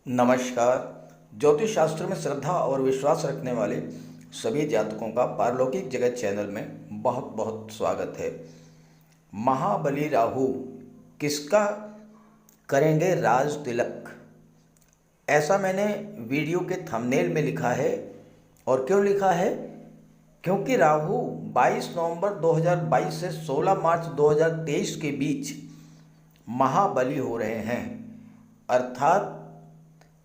नमस्कार। ज्योतिष शास्त्र में श्रद्धा और विश्वास रखने वाले सभी जातकों का पारलौकिक जगत चैनल में बहुत बहुत स्वागत है। महाबली राहु किसका करेंगे राज तिलक, ऐसा मैंने वीडियो के थंबनेल में लिखा है। और क्यों लिखा है? क्योंकि राहु 22 नवंबर 2022 से 16 मार्च 2023 के बीच महाबली हो रहे हैं, अर्थात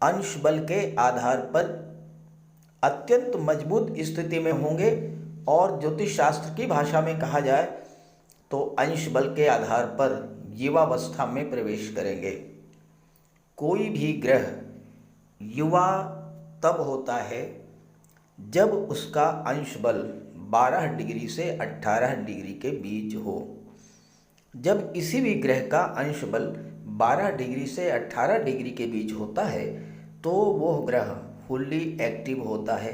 अंश बल के आधार पर अत्यंत मजबूत स्थिति में होंगे। और ज्योतिष शास्त्र की भाषा में कहा जाए तो अंश बल के आधार पर युवावस्था में प्रवेश करेंगे। कोई भी ग्रह युवा तब होता है जब उसका अंश बल 12 डिग्री से 18 डिग्री के बीच हो। जब किसी भी ग्रह का अंश बल 12 डिग्री से 18 डिग्री के बीच होता है तो वह ग्रह फुल्ली एक्टिव होता है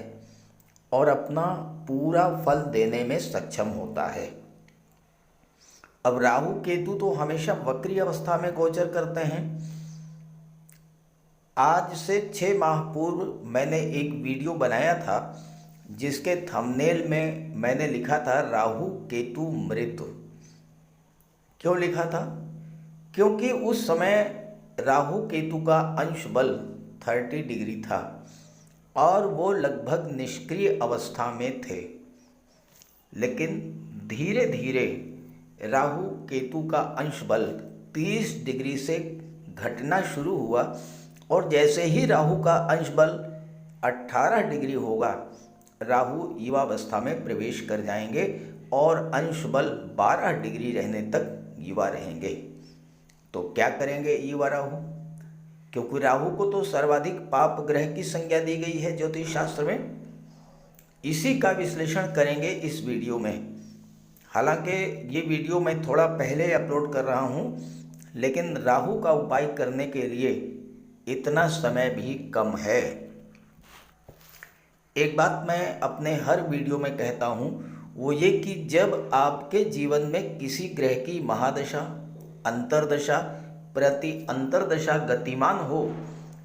और अपना पूरा फल देने में सक्षम होता है। अब राहु केतु तो हमेशा वक्री अवस्था में गोचर करते हैं। आज से 6 माह पूर्व मैंने एक वीडियो बनाया था जिसके थंबनेल में मैंने लिखा था राहु केतु मृत्यु। क्यों लिखा था? क्योंकि उस समय राहु केतु का अंश बल 30 डिग्री था और वो लगभग निष्क्रिय अवस्था में थे। लेकिन धीरे धीरे राहु केतु का अंश बल 30 डिग्री से घटना शुरू हुआ और जैसे ही राहु का अंश बल 18 डिग्री होगा, राहु युवावस्था में प्रवेश कर जाएंगे और अंश बल 12 डिग्री रहने तक युवा रहेंगे। तो क्या करेंगे युवा राहु? क्योंकि राहु को तो सर्वाधिक पाप ग्रह की संज्ञा दी गई है ज्योतिष शास्त्र में। इसी का विश्लेषण करेंगे इस वीडियो में। हालांकि ये वीडियो मैं थोड़ा पहले अपलोड कर रहा हूँ, लेकिन राहु का उपाय करने के लिए इतना समय भी कम है। एक बात मैं अपने हर वीडियो में कहता हूँ, वो ये कि जब आपके जीवन में किसी ग्रह की महादशा, अंतर्दशा, प्रति अंतर्दशा गतिमान हो,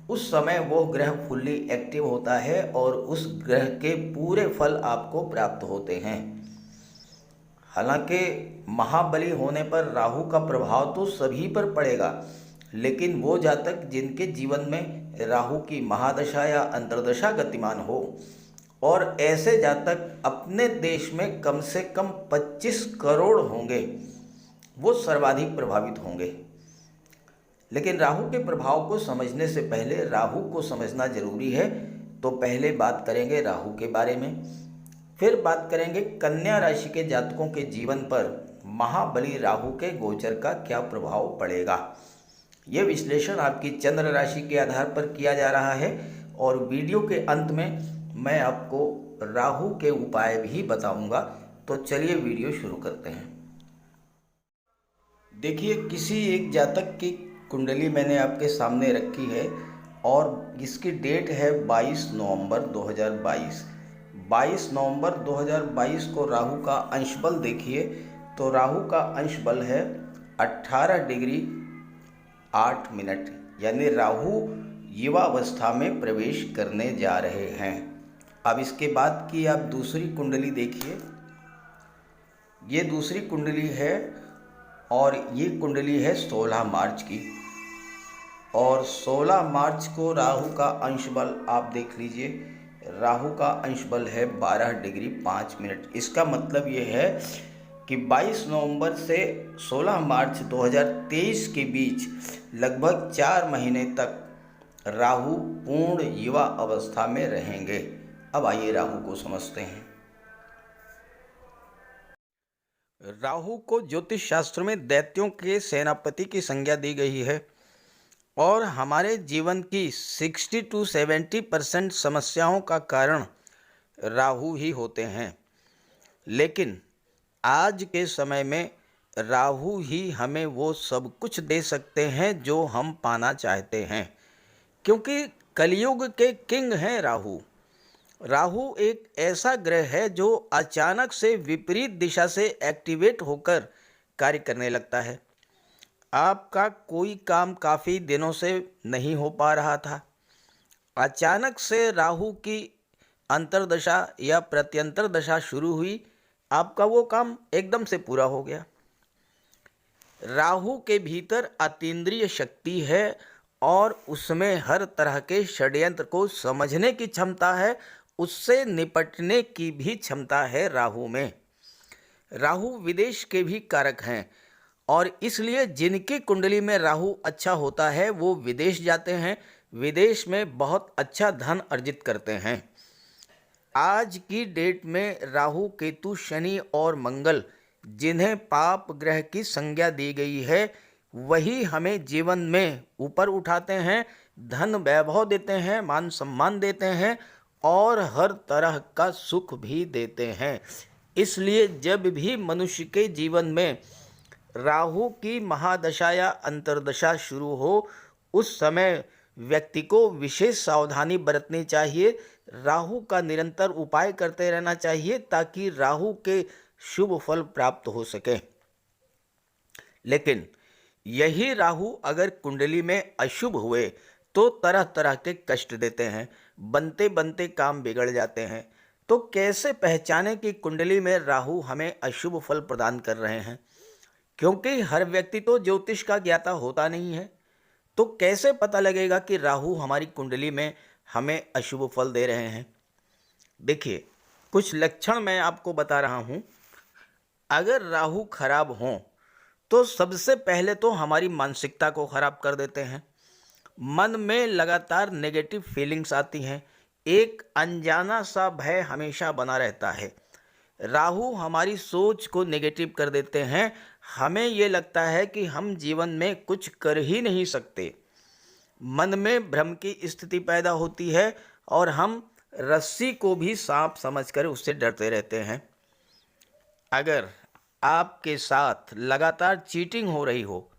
उस समय वो ग्रह फुल्ली एक्टिव होता है और उस ग्रह के पूरे फल आपको प्राप्त होते हैं। हालांकि महाबली होने पर राहु का प्रभाव तो सभी पर पड़ेगा, लेकिन वो जातक जिनके जीवन में राहु की महादशा या अंतर्दशा गतिमान हो, और ऐसे जातक अपने देश में कम से कम 25 करोड़ होंगे, वो सर्वाधिक प्रभावित होंगे। लेकिन राहु के प्रभाव को समझने से पहले राहु को समझना जरूरी है। तो पहले बात करेंगे राहु के बारे में, फिर बात करेंगे कन्या राशि के जातकों के जीवन पर महाबली राहु के गोचर का क्या प्रभाव पड़ेगा। यह विश्लेषण आपकी चंद्र राशि के आधार पर किया जा रहा है और वीडियो के अंत में मैं आपको राहु के उपाय भी बताऊंगा। तो चलिए वीडियो शुरू करते हैं। देखिए, किसी एक जातक की कुंडली मैंने आपके सामने रखी है और इसकी डेट है 22 नवंबर 2022। 22 नवंबर 2022 को राहु का अंश बल देखिए, तो राहु का अंश बल है 18 डिग्री 8 मिनट, यानी राहु युवावस्था में प्रवेश करने जा रहे हैं। अब इसके बाद की आप दूसरी कुंडली देखिए, ये दूसरी कुंडली है और ये कुंडली है 16 मार्च की। और 16 मार्च को राहु का अंश बल आप देख लीजिए, राहु का अंश बल है 12 डिग्री 5 मिनट। इसका मतलब ये है कि 22 नवंबर से 16 मार्च 2023 के बीच लगभग 4 महीने तक राहु पूर्ण युवा अवस्था में रहेंगे। अब आइए राहु को समझते हैं। राहु को ज्योतिष शास्त्र में दैत्यों के सेनापति की संज्ञा दी गई है और हमारे जीवन की 60 to 70% समस्याओं का कारण राहु ही होते हैं। लेकिन आज के समय में राहु ही हमें वो सब कुछ दे सकते हैं जो हम पाना चाहते हैं, क्योंकि कलयुग के किंग हैं राहु। राहु एक ऐसा ग्रह है जो अचानक से विपरीत दिशा से एक्टिवेट होकर कार्य करने लगता है। आपका कोई काम काफ़ी दिनों से नहीं हो पा रहा था, अचानक से राहु की अंतर्दशा या प्रत्यंतर दशा शुरू हुई, आपका वो काम एकदम से पूरा हो गया। राहु के भीतर अतीन्द्रिय शक्ति है और उसमें हर तरह के षड्यंत्र को समझने की क्षमता है, उससे निपटने की भी क्षमता है राहु में। राहु विदेश के भी कारक हैं और इसलिए जिनकी कुंडली में राहु अच्छा होता है वो विदेश जाते हैं, विदेश में बहुत अच्छा धन अर्जित करते हैं। आज की डेट में राहु, केतु, शनि और मंगल जिन्हें पाप ग्रह की संज्ञा दी गई है, वही हमें जीवन में ऊपर उठाते हैं, धन वैभव देते हैं, मान सम्मान देते हैं और हर तरह का सुख भी देते हैं। इसलिए जब भी मनुष्य के जीवन में राहु की महादशा या अंतर्दशा शुरू हो, उस समय व्यक्ति को विशेष सावधानी बरतनी चाहिए। राहु का निरंतर उपाय करते रहना चाहिए ताकि राहु के शुभ फल प्राप्त हो सके। लेकिन यही राहु अगर कुंडली में अशुभ हुए तो तरह तरह के कष्ट देते हैं, बनते बनते काम बिगड़ जाते हैं। तो कैसे पहचाने कि कुंडली में राहु हमें अशुभ फल प्रदान कर रहे हैं? क्योंकि हर व्यक्ति तो ज्योतिष का ज्ञाता होता नहीं है, तो कैसे पता लगेगा कि राहु हमारी कुंडली में हमें अशुभ फल दे रहे हैं? देखिए, कुछ लक्षण मैं आपको बता रहा हूँ। अगर राहु खराब हों तो सबसे पहले तो हमारी मानसिकता को खराब कर देते हैं। मन में लगातार नेगेटिव फीलिंग्स आती हैं, एक अनजाना सा भय हमेशा बना रहता है। राहु हमारी सोच को नेगेटिव कर देते हैं, हमें ये लगता है कि हम जीवन में कुछ कर ही नहीं सकते। मन में भ्रम की स्थिति पैदा होती है और हम रस्सी को भी सांप समझकर उससे डरते रहते हैं। अगर आपके साथ लगातार चीटिंग हो रही हो,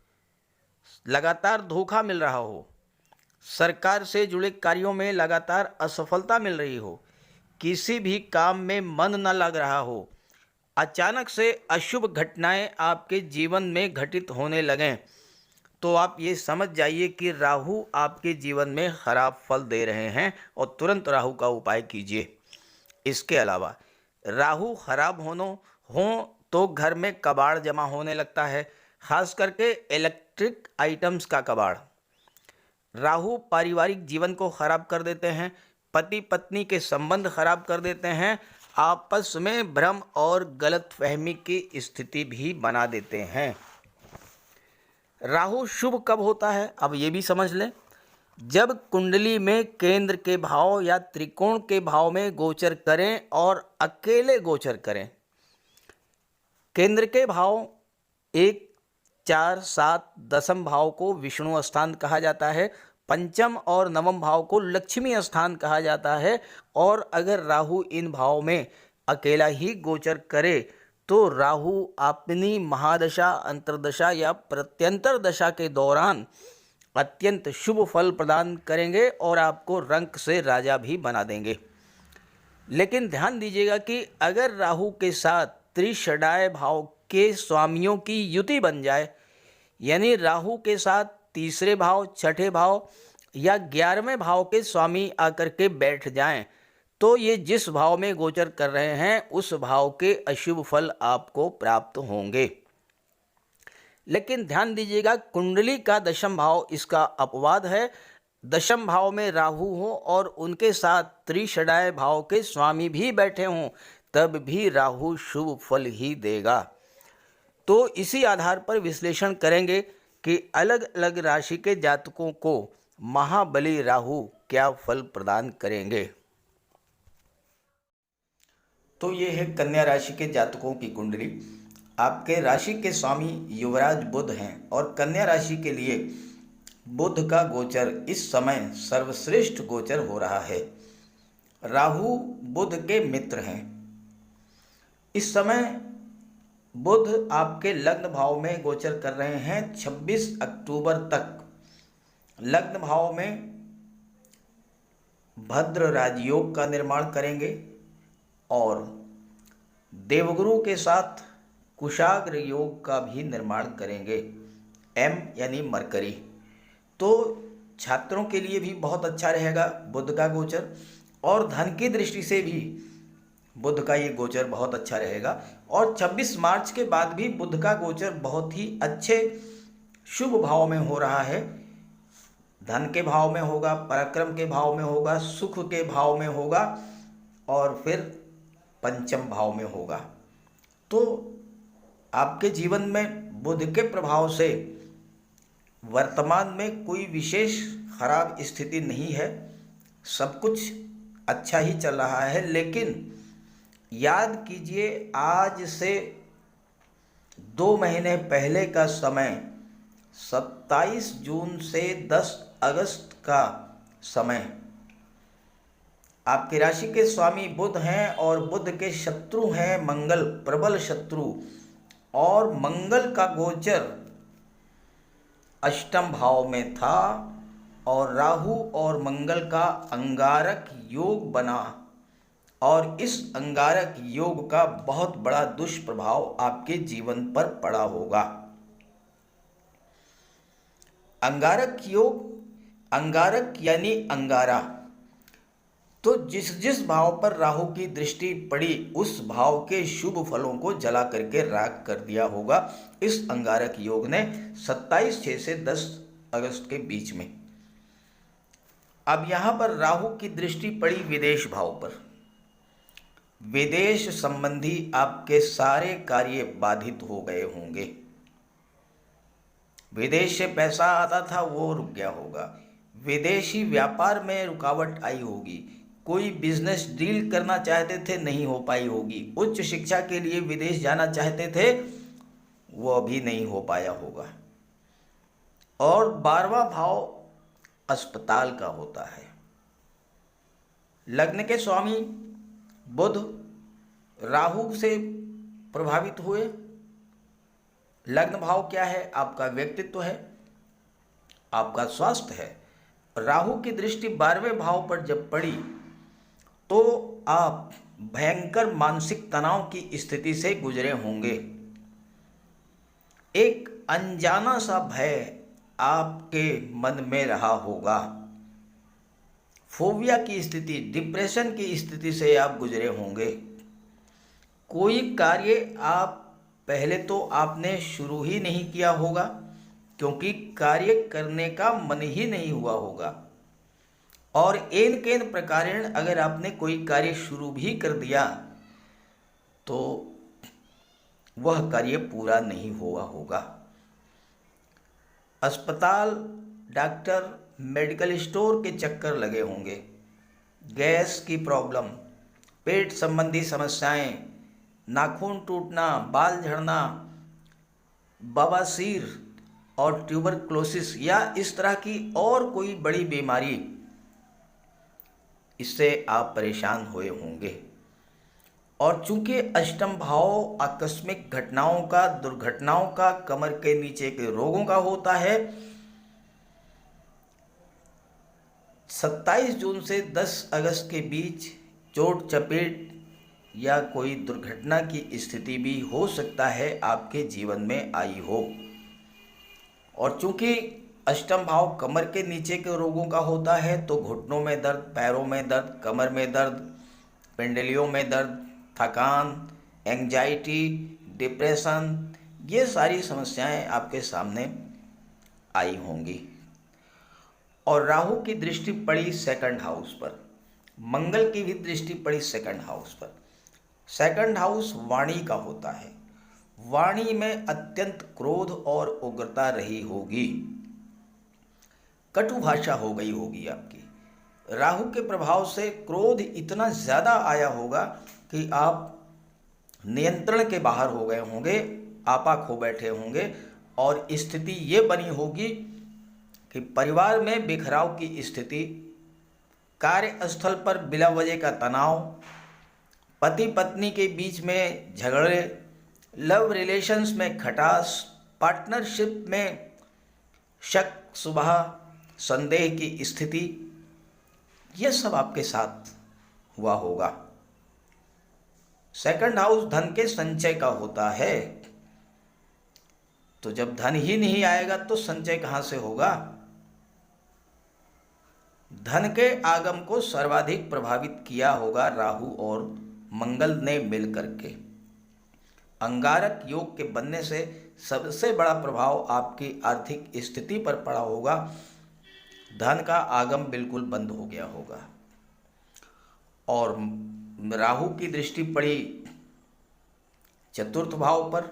लगातार धोखा मिल रहा हो, सरकार से जुड़े कार्यों में लगातार असफलता मिल रही हो, किसी भी काम में मन न लग रहा हो, अचानक से अशुभ घटनाएं आपके जीवन में घटित होने लगें, तो आप ये समझ जाइए कि राहु आपके जीवन में खराब फल दे रहे हैं और तुरंत राहु का उपाय कीजिए। इसके अलावा राहु खराब हो तो घर में कबाड़ जमा होने लगता है, खास करके इलेक्ट्रिक आइटम्स का कबाड़। राहु पारिवारिक जीवन को खराब कर देते हैं, पति पत्नी के संबंध खराब कर देते हैं, आपस में भ्रम और गलतफहमी की स्थिति भी बना देते हैं। राहु शुभ कब होता है, अब ये भी समझ लें। जब कुंडली में केंद्र के भाव या त्रिकोण के भाव में गोचर करें और अकेले गोचर करें। केंद्र के भाव 1, 4, 7, दशम भाव को विष्णु स्थान कहा जाता है, पंचम और नवम भाव को लक्ष्मी स्थान कहा जाता है। और अगर राहु इन भाव में अकेला ही गोचर करे तो राहु अपनी महादशा, अंतर्दशा या प्रत्यंतर दशा के दौरान अत्यंत शुभ फल प्रदान करेंगे और आपको रंक से राजा भी बना देंगे। लेकिन ध्यान दीजिएगा कि अगर राहु के साथ त्रिषडाय भाव के स्वामियों की युति बन जाए, यानी राहु के साथ तीसरे भाव, छठे भाव या 11वें भाव के स्वामी आकर के बैठ जाएं, तो ये जिस भाव में गोचर कर रहे हैं उस भाव के अशुभ फल आपको प्राप्त होंगे। लेकिन ध्यान दीजिएगा, कुंडली का दशम भाव इसका अपवाद है। दशम भाव में राहु हो और उनके साथ त्रिषडाय भाव के स्वामी भी बैठे हों, तब भी राहु शुभ फल ही देगा। तो इसी आधार पर विश्लेषण करेंगे कि अलग अलग राशि के जातकों को महाबली राहु क्या फल प्रदान करेंगे। तो ये है कन्या राशि के जातकों की कुंडली। आपके राशि के स्वामी युवराज बुध हैं और कन्या राशि के लिए बुध का गोचर इस समय सर्वश्रेष्ठ गोचर हो रहा है। राहु बुध के मित्र हैं। इस समय बुध आपके लग्न भाव में गोचर कर रहे हैं 26 अक्टूबर तक। लग्न भाव में भद्र राजयोग का निर्माण करेंगे और देवगुरु के साथ कुशाग्र योग का भी निर्माण करेंगे, एम यानी मरकरी। तो छात्रों के लिए भी बहुत अच्छा रहेगा बुध का गोचर, और धन की दृष्टि से भी बुध का ये गोचर बहुत अच्छा रहेगा। और 26 मार्च के बाद भी बुध का गोचर बहुत ही अच्छे शुभ भाव में हो रहा है। धन के भाव में होगा, पराक्रम के भाव में होगा, सुख के भाव में होगा, और फिर पंचम भाव में होगा। तो आपके जीवन में बुध के प्रभाव से वर्तमान में कोई विशेष खराब स्थिति नहीं है, सब कुछ अच्छा ही चल रहा है। लेकिन याद कीजिए, आज से 2 महीने पहले का समय 27 जून से 10 अगस्त का समय, आपकी राशि के स्वामी बुध हैं और बुध के शत्रु हैं मंगल, प्रबल शत्रु। और मंगल का गोचर अष्टम भाव में था और राहु और मंगल का अंगारक योग बना, और इस अंगारक योग का बहुत बड़ा दुष्प्रभाव आपके जीवन पर पड़ा होगा। अंगारक योग, अंगारक यानी अंगारा, तो जिस जिस भाव पर राहु की दृष्टि पड़ी उस भाव के शुभ फलों को जला करके राख कर दिया होगा इस अंगारक योग ने 27/6 से 10 अगस्त के बीच में। अब यहाँ पर राहु की दृष्टि पड़ी विदेश भाव पर। विदेश संबंधी आपके सारे कार्य बाधित हो गए होंगे। विदेश से पैसा आता था वो रुक गया होगा, विदेशी व्यापार में रुकावट आई होगी, कोई बिजनेस डील करना चाहते थे नहीं हो पाई होगी, उच्च शिक्षा के लिए विदेश जाना चाहते थे वो अभी नहीं हो पाया होगा। और 12वां भाव अस्पताल का होता है। लग्न के स्वामी बुध राहु से प्रभावित हुए। लग्न भाव क्या है? आपका व्यक्तित्व है, आपका स्वास्थ्य है। राहु की दृष्टि 12वें भाव पर जब पड़ी तो आप भयंकर मानसिक तनाव की स्थिति से गुजरे होंगे। एक अनजाना सा भय आपके मन में रहा होगा। फोबिया की स्थिति, डिप्रेशन की स्थिति से आप गुजरे होंगे। कोई कार्य आप पहले तो आपने शुरू ही नहीं किया होगा क्योंकि कार्य करने का मन ही नहीं हुआ होगा, और एन केन प्रकारेण अगर आपने कोई कार्य शुरू भी कर दिया तो वह कार्य पूरा नहीं हुआ होगा। अस्पताल, डॉक्टर, मेडिकल स्टोर के चक्कर लगे होंगे। गैस की प्रॉब्लम, पेट संबंधी समस्याएं, नाखून टूटना, बाल झड़ना, बवासीर और ट्यूबरक्लोसिस या इस तरह की और कोई बड़ी बीमारी, इससे आप परेशान हुए होंगे। और चूंकि अष्टम भाव आकस्मिक घटनाओं का, दुर्घटनाओं का, कमर के नीचे के रोगों का होता है, 27 जून से 10 अगस्त के बीच चोट चपेट या कोई दुर्घटना की स्थिति भी हो सकता है आपके जीवन में आई हो। और चूंकि अष्टम भाव कमर के नीचे के रोगों का होता है तो घुटनों में दर्द, पैरों में दर्द, कमर में दर्द, पिंडलियों में दर्द, थकान, एंजाइटी, डिप्रेशन, ये सारी समस्याएं आपके सामने आई होंगी। और राहु की दृष्टि पड़ी सेकंड हाउस पर, मंगल की भी दृष्टि पड़ी सेकंड हाउस पर। सेकंड हाउस वाणी का होता है। वाणी में अत्यंत क्रोध और उग्रता रही होगी, कटु भाषा हो गई होगी आपकी। राहु के प्रभाव से क्रोध इतना ज़्यादा आया होगा कि आप नियंत्रण के बाहर हो गए होंगे, आपा खो बैठे होंगे, और स्थिति ये बनी होगी कि परिवार में बिखराव की स्थिति, कार्यस्थल पर बिला वजह का तनाव, पति पत्नी के बीच में झगड़े, लव रिलेशंस में खटास, पार्टनरशिप में शक, सुबह संदेह की स्थिति, यह सब आपके साथ हुआ होगा। सेकंड हाउस धन के संचय का होता है, तो जब धन ही नहीं आएगा तो संचय कहाँ से होगा? धन के आगम को सर्वाधिक प्रभावित किया होगा राहु और मंगल ने मिल करके। अंगारक योग के बनने से सबसे बड़ा प्रभाव आपकी आर्थिक स्थिति पर पड़ा होगा। धन का आगम बिल्कुल बंद हो गया होगा। और राहु की दृष्टि पड़ी चतुर्थ भाव पर,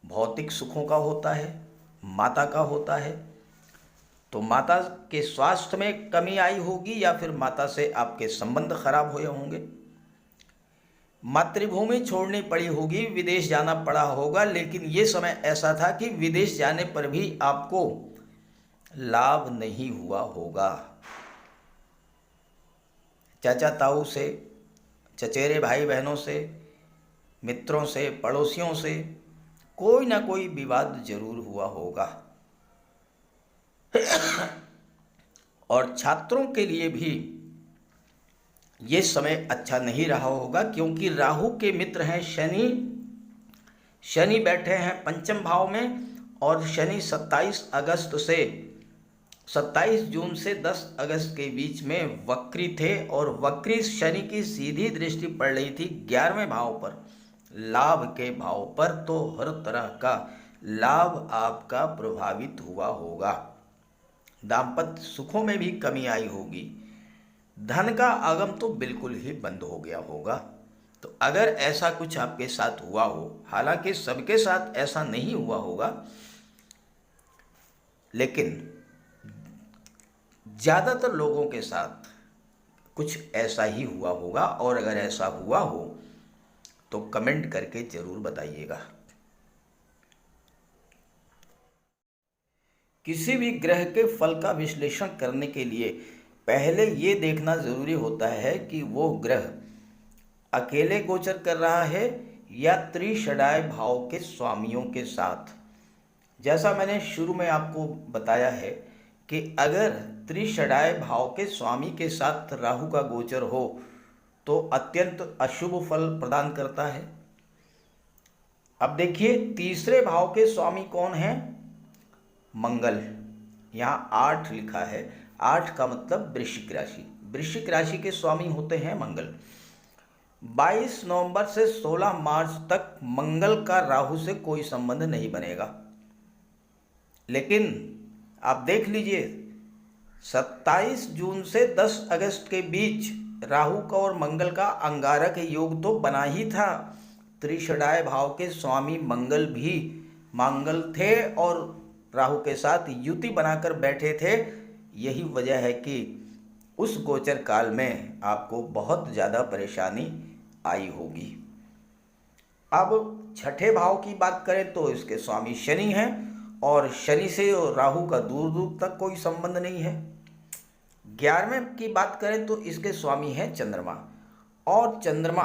भौतिक सुखों का होता है, माता का होता है। तो माता के स्वास्थ्य में कमी आई होगी या फिर माता से आपके संबंध खराब हुए होंगे। मातृभूमि छोड़नी पड़ी होगी, विदेश जाना पड़ा होगा। लेकिन ये समय ऐसा था कि विदेश जाने पर भी आपको लाभ नहीं हुआ होगा। चाचा ताऊ से, चचेरे भाई बहनों से, मित्रों से, पड़ोसियों से कोई ना कोई विवाद जरूर हुआ होगा। और छात्रों के लिए भी ये समय अच्छा नहीं रहा होगा, क्योंकि राहु के मित्र हैं शनि। शनि बैठे हैं पंचम भाव में, और शनि 27 जून से 10 अगस्त के बीच में वक्री थे। और वक्री शनि की सीधी दृष्टि पड़ रही थी 11वें भाव पर, लाभ के भाव पर। तो हर तरह का लाभ आपका प्रभावित हुआ होगा। दाम्पत्य सुखों में भी कमी आई होगी। धन का आगम तो बिल्कुल ही बंद हो गया होगा। तो अगर ऐसा कुछ आपके साथ हुआ हो, हालांकि सबके साथ ऐसा नहीं हुआ होगा, लेकिन ज़्यादातर लोगों के साथ कुछ ऐसा ही हुआ होगा। और अगर ऐसा हुआ हो तो कमेंट करके ज़रूर बताइएगा। किसी भी ग्रह के फल का विश्लेषण करने के लिए पहले ये देखना ज़रूरी होता है कि वो ग्रह अकेले गोचर कर रहा है या त्रिषडाय भाव के स्वामियों के साथ। जैसा मैंने शुरू में आपको बताया है कि अगर त्रिषडाय भाव के स्वामी के साथ राहु का गोचर हो तो अत्यंत अशुभ फल प्रदान करता है। अब देखिए, तीसरे भाव के स्वामी कौन है? मंगल। यहाँ 8 लिखा है। 8 का मतलब वृश्चिक राशि। वृश्चिक राशि के स्वामी होते हैं मंगल। 22 नवंबर से 16 मार्च तक मंगल का राहु से कोई संबंध नहीं बनेगा। लेकिन आप देख लीजिए, 27 जून से 10 अगस्त के बीच राहु का और मंगल का अंगारक योग तो बना ही था। त्रिषडाय भाव के स्वामी मंगल भी मंगल थे और राहु के साथ युति बनाकर बैठे थे। यही वजह है कि उस गोचर काल में आपको बहुत ज़्यादा परेशानी आई होगी। अब छठे भाव की बात करें तो इसके स्वामी शनि हैं, और शनि से राहु का दूर दूर तक कोई संबंध नहीं है। 11वें की बात करें तो इसके स्वामी हैं चंद्रमा, और चंद्रमा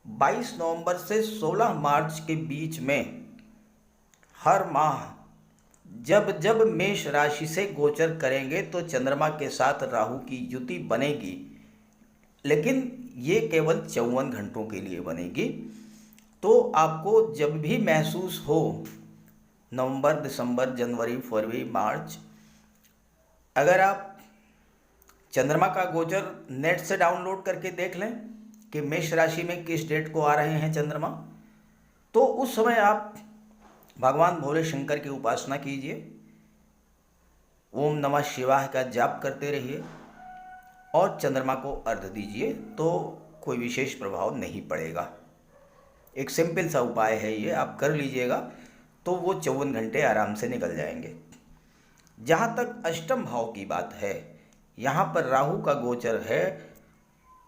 22 नवंबर से 16 मार्च के बीच में हर माह जब जब मेष राशि से गोचर करेंगे तो चंद्रमा के साथ राहु की युति बनेगी। लेकिन ये केवल 54 घंटों के लिए बनेगी। तो आपको जब भी महसूस हो, नवंबर, दिसंबर, जनवरी, फरवरी, मार्च, अगर आप चंद्रमा का गोचर नेट से डाउनलोड करके देख लें कि मेष राशि में किस डेट को आ रहे हैं चंद्रमा, तो उस समय आप भगवान भोले शंकर की उपासना कीजिए, ओम नमः शिवाय का जाप करते रहिए और चंद्रमा को अर्घ्य दीजिए, तो कोई विशेष प्रभाव नहीं पड़ेगा। एक सिंपल सा उपाय है ये, आप कर लीजिएगा तो वो 54 घंटे आराम से निकल जाएंगे। जहाँ तक अष्टम भाव की बात है, यहाँ पर राहु का गोचर है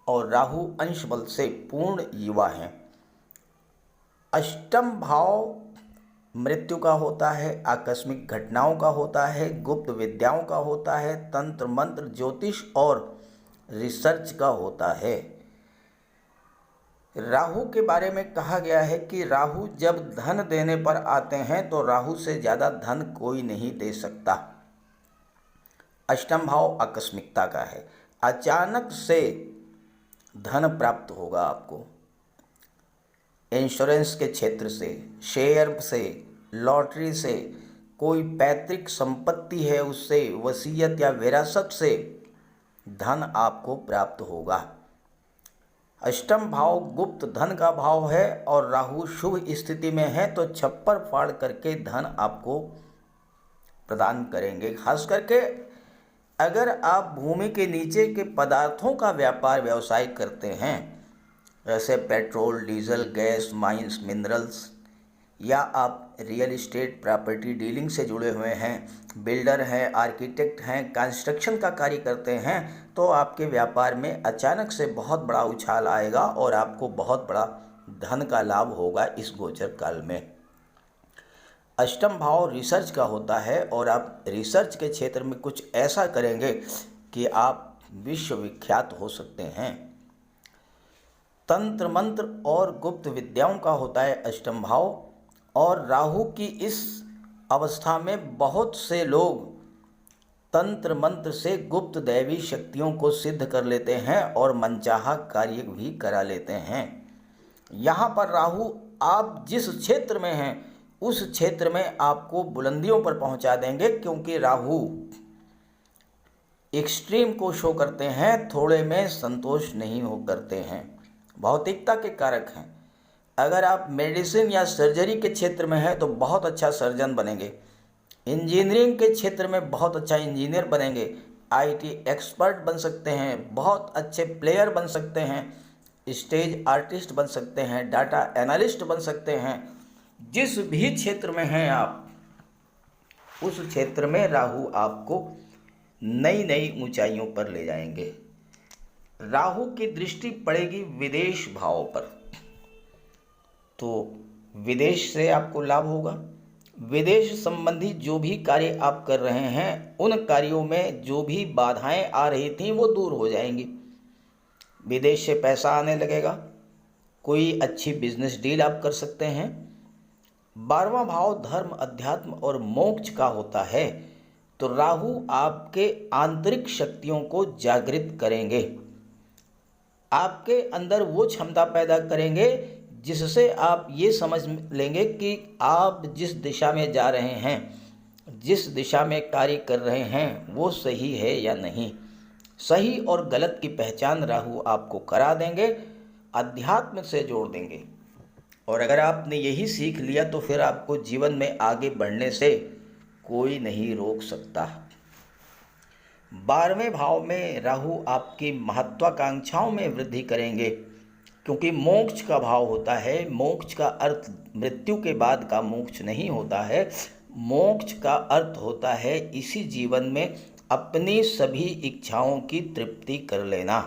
और राहु अंश बल से पूर्ण युवा हैं। अष्टम भाव मृत्यु का होता है, आकस्मिक घटनाओं का होता है, गुप्त विद्याओं का होता है, तंत्र मंत्र, ज्योतिष और रिसर्च का होता है। राहु के बारे में कहा गया है कि राहु जब धन देने पर आते हैं तो राहु से ज़्यादा धन कोई नहीं दे सकता। अष्टम भाव आकस्मिकता का है, अचानक से धन प्राप्त होगा आपको, इंश्योरेंस के क्षेत्र से, शेयर से, लॉटरी से, कोई पैतृक संपत्ति है उससे, वसीयत या विरासत से धन आपको प्राप्त होगा। अष्टम भाव गुप्त धन का भाव है और राहु शुभ स्थिति में है तो छप्पर फाड़ करके धन आपको प्रदान करेंगे। खास करके अगर आप भूमि के नीचे के पदार्थों का व्यापार व्यवसाय करते हैं, जैसे petrol, diesel, gas, mines, minerals, या आप रियल एस्टेट प्रॉपर्टी डीलिंग से जुड़े हुए हैं, बिल्डर हैं, आर्किटेक्ट हैं, कंस्ट्रक्शन का कार्य करते हैं, तो आपके व्यापार में अचानक से बहुत बड़ा उछाल आएगा और आपको बहुत बड़ा धन का लाभ होगा इस गोचर काल में। अष्टम भाव रिसर्च का होता है और आप रिसर्च के क्षेत्र में कुछ ऐसा करेंगे कि आप विश्वविख्यात हो सकते हैं। तंत्र मंत्र और गुप्त विद्याओं का होता है अष्टम भाव, और राहु की इस अवस्था में बहुत से लोग तंत्र मंत्र से गुप्त दैवी शक्तियों को सिद्ध कर लेते हैं और मनचाहा कार्य भी करा लेते हैं। यहाँ पर राहु आप जिस क्षेत्र में हैं उस क्षेत्र में आपको बुलंदियों पर पहुँचा देंगे, क्योंकि राहु एक्सट्रीम को शो करते हैं, थोड़े में संतोष नहीं हो करते हैं, भौतिकता के कारक हैं। अगर आप मेडिसिन या सर्जरी के क्षेत्र में हैं तो बहुत अच्छा सर्जन बनेंगे, इंजीनियरिंग के क्षेत्र में बहुत अच्छा इंजीनियर बनेंगे, आईटी एक्सपर्ट बन सकते हैं, बहुत अच्छे प्लेयर बन सकते हैं, स्टेज आर्टिस्ट बन सकते हैं, डाटा एनालिस्ट बन सकते हैं। जिस भी क्षेत्र में हैं आप, उस क्षेत्र में राहु आपको नई नई ऊंचाइयों पर ले जाएंगे। राहु की दृष्टि पड़ेगी विदेश भाव पर, तो विदेश से आपको लाभ होगा। विदेश संबंधी जो भी कार्य आप कर रहे हैं, उन कार्यों में जो भी बाधाएं आ रही थीं वो दूर हो जाएंगी, विदेश से पैसा आने लगेगा, कोई अच्छी बिजनेस डील आप कर सकते हैं। 12वां भाव धर्म, अध्यात्म और मोक्ष का होता है, तो राहु आपके आंतरिक शक्तियों को जागृत करेंगे, आपके अंदर वो क्षमता पैदा करेंगे जिससे आप ये समझ लेंगे कि आप जिस दिशा में जा रहे हैं, जिस दिशा में कार्य कर रहे हैं, वो सही है या नहीं। सही और गलत की पहचान राहु आपको करा देंगे, अध्यात्म से जोड़ देंगे। और अगर आपने यही सीख लिया तो फिर आपको जीवन में आगे बढ़ने से कोई नहीं रोक सकता। 12वें भाव में राहु आपकी महत्वाकांक्षाओं में वृद्धि करेंगे, क्योंकि मोक्ष का भाव होता है। मोक्ष का अर्थ मृत्यु के बाद का मोक्ष नहीं होता है, मोक्ष का अर्थ होता है इसी जीवन में अपनी सभी इच्छाओं की तृप्ति कर लेना।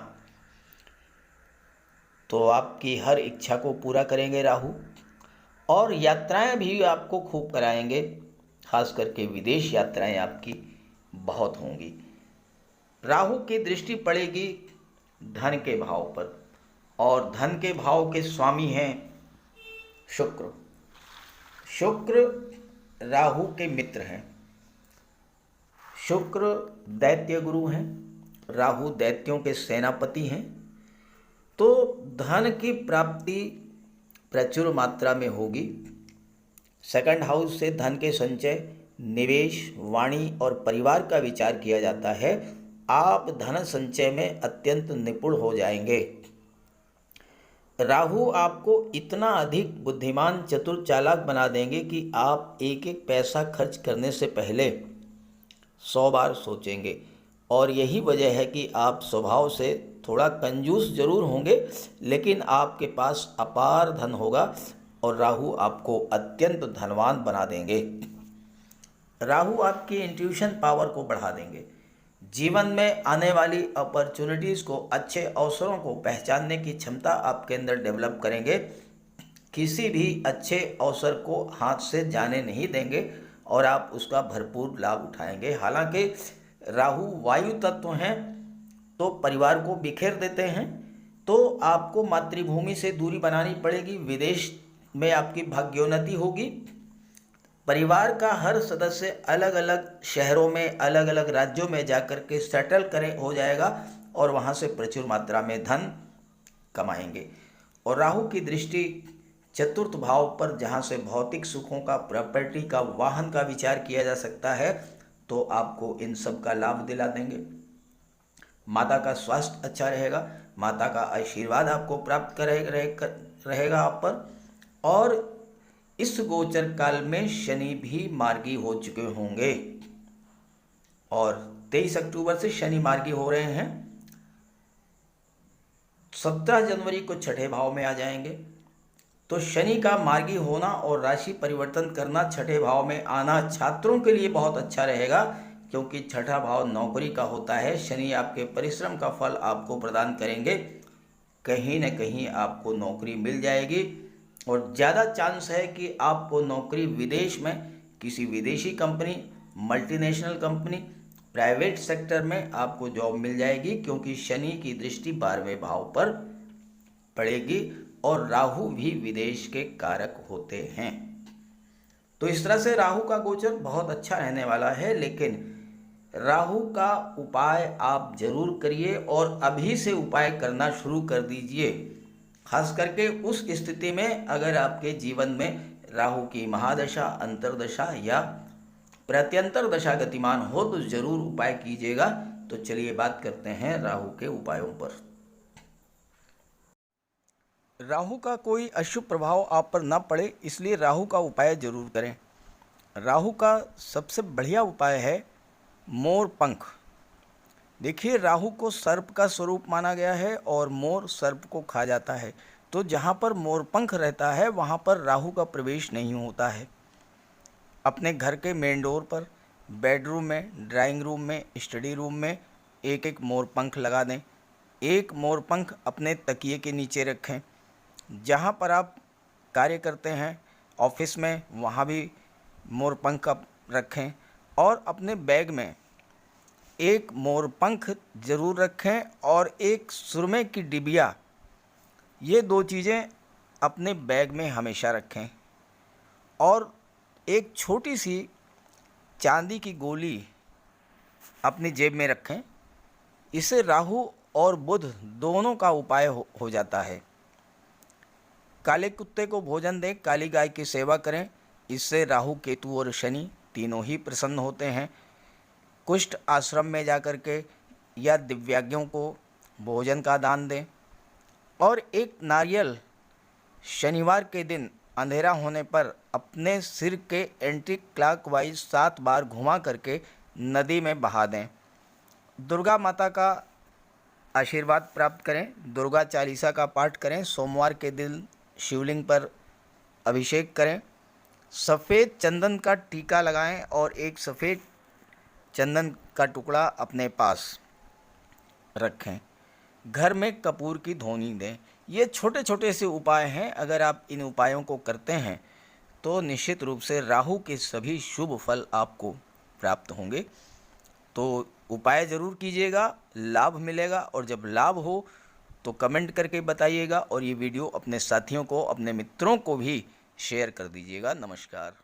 तो आपकी हर इच्छा को पूरा करेंगे राहु, और यात्राएं भी आपको खूब कराएंगे, खास करके विदेश यात्राएं आपकी बहुत होंगी। राहु की दृष्टि पड़ेगी धन के भाव पर, और धन के भाव के स्वामी हैं शुक्र। शुक्र राहु के मित्र हैं। शुक्र दैत्य गुरु हैं, राहु दैत्यों के सेनापति हैं। तो धन की प्राप्ति प्रचुर मात्रा में होगी। सेकंड हाउस से धन के संचय, निवेश, वाणी और परिवार का विचार किया जाता है। आप धन संचय में अत्यंत निपुण हो जाएंगे। राहु आपको इतना अधिक बुद्धिमान, चतुर, चालाक बना देंगे कि आप एक एक पैसा खर्च करने से पहले 100 बार सोचेंगे। और यही वजह है कि आप स्वभाव से थोड़ा कंजूस जरूर होंगे, लेकिन आपके पास अपार धन होगा और राहु आपको अत्यंत धनवान बना देंगे। राहु आपकी इंट्यूशन पावर को बढ़ा देंगे। जीवन में आने वाली अपॉर्चुनिटीज़ को, अच्छे अवसरों को पहचानने की क्षमता आपके अंदर डेवलप करेंगे। किसी भी अच्छे अवसर को हाथ से जाने नहीं देंगे और आप उसका भरपूर लाभ उठाएंगे। हालांकि राहु वायु तत्व हैं तो परिवार को बिखेर देते हैं, तो आपको मातृभूमि से दूरी बनानी पड़ेगी। विदेश में आपकी भाग्योन्नति होगी। परिवार का हर सदस्य अलग अलग शहरों में, अलग अलग राज्यों में जाकर के सेटल हो जाएगा और वहाँ से प्रचुर मात्रा में धन कमाएंगे। और राहु की दृष्टि चतुर्थ भाव पर जहाँ से भौतिक सुखों का, प्रॉपर्टी का, वाहन का विचार किया जा सकता है, तो आपको इन सब का लाभ दिला देंगे। माता का स्वास्थ्य अच्छा रहेगा, माता का आशीर्वाद आपको प्राप्त रहेगा आप पर। और इस गोचर काल में शनि भी मार्गी हो चुके होंगे और 23 अक्टूबर से शनि मार्गी हो रहे हैं। 17 जनवरी को छठे भाव में आ जाएंगे। तो शनि का मार्गी होना और राशि परिवर्तन करना, छठे भाव में आना छात्रों के लिए बहुत अच्छा रहेगा, क्योंकि छठा भाव नौकरी का होता है। शनि आपके परिश्रम का फल आपको प्रदान करेंगे, कहीं न कहीं आपको नौकरी मिल जाएगी और ज़्यादा चांस है कि आपको नौकरी विदेश में, किसी विदेशी company, multinational company, private sector में आपको जॉब मिल जाएगी, क्योंकि शनि की दृष्टि 12वें भाव पर पड़ेगी और राहु भी विदेश के कारक होते हैं। तो इस तरह से राहु का गोचर बहुत अच्छा रहने वाला है। लेकिन राहु का उपाय आप जरूर करिए और अभी से उपाय करना शुरू कर दीजिए। खास करके उस स्थिति में अगर आपके जीवन में राहु की महादशा, अंतर्दशा या प्रत्यंतर दशा गतिमान हो तो जरूर उपाय कीजिएगा। तो चलिए बात करते हैं राहु के उपायों पर। राहु का कोई अशुभ प्रभाव आप पर न पड़े, इसलिए राहु का उपाय जरूर करें। राहु का सबसे बढ़िया उपाय है मोर पंख। देखिए, राहु को सर्प का स्वरूप माना गया है और मोर सर्प को खा जाता है। तो जहाँ पर मोर पंख रहता है वहाँ पर राहु का प्रवेश नहीं होता है। अपने घर के मेन डोर पर, बेडरूम में, ड्राइंग रूम में, स्टडी रूम में एक एक मोर पंख लगा दें। एक मोर पंख अपने तकिए के नीचे रखें। जहाँ पर आप कार्य करते हैं ऑफिस में, वहाँ भी मोर पंख आप रखें और अपने बैग में एक मोर पंख ज़रूर रखें और एक सुरमे की डिबिया, ये दो चीज़ें अपने बैग में हमेशा रखें। और एक छोटी सी चांदी की गोली अपनी जेब में रखें। इससे राहु और बुध दोनों का उपाय हो जाता है। काले कुत्ते को भोजन दें, काली गाय की सेवा करें, इससे राहु, केतु और शनि तीनों ही प्रसन्न होते हैं। कुष्ठ आश्रम में जाकर के या दिव्यांगों को भोजन का दान दें और एक नारियल शनिवार के दिन अंधेरा होने पर अपने सिर के एंटी क्लॉकवाइज 7 बार घुमा करके नदी में बहा दें। दुर्गा माता का आशीर्वाद प्राप्त करें, दुर्गा चालीसा का पाठ करें। सोमवार के दिन शिवलिंग पर अभिषेक करें। सफ़ेद चंदन का टीका लगाएं और एक सफ़ेद चंदन का टुकड़ा अपने पास रखें। घर में कपूर की धूनी दें। ये छोटे छोटे से उपाय हैं। अगर आप इन उपायों को करते हैं तो निश्चित रूप से राहु के सभी शुभ फल आपको प्राप्त होंगे। तो उपाय ज़रूर कीजिएगा, लाभ मिलेगा। और जब लाभ हो तो कमेंट करके बताइएगा और ये वीडियो अपने साथियों को, अपने मित्रों को भी शेयर कर दीजिएगा। नमस्कार।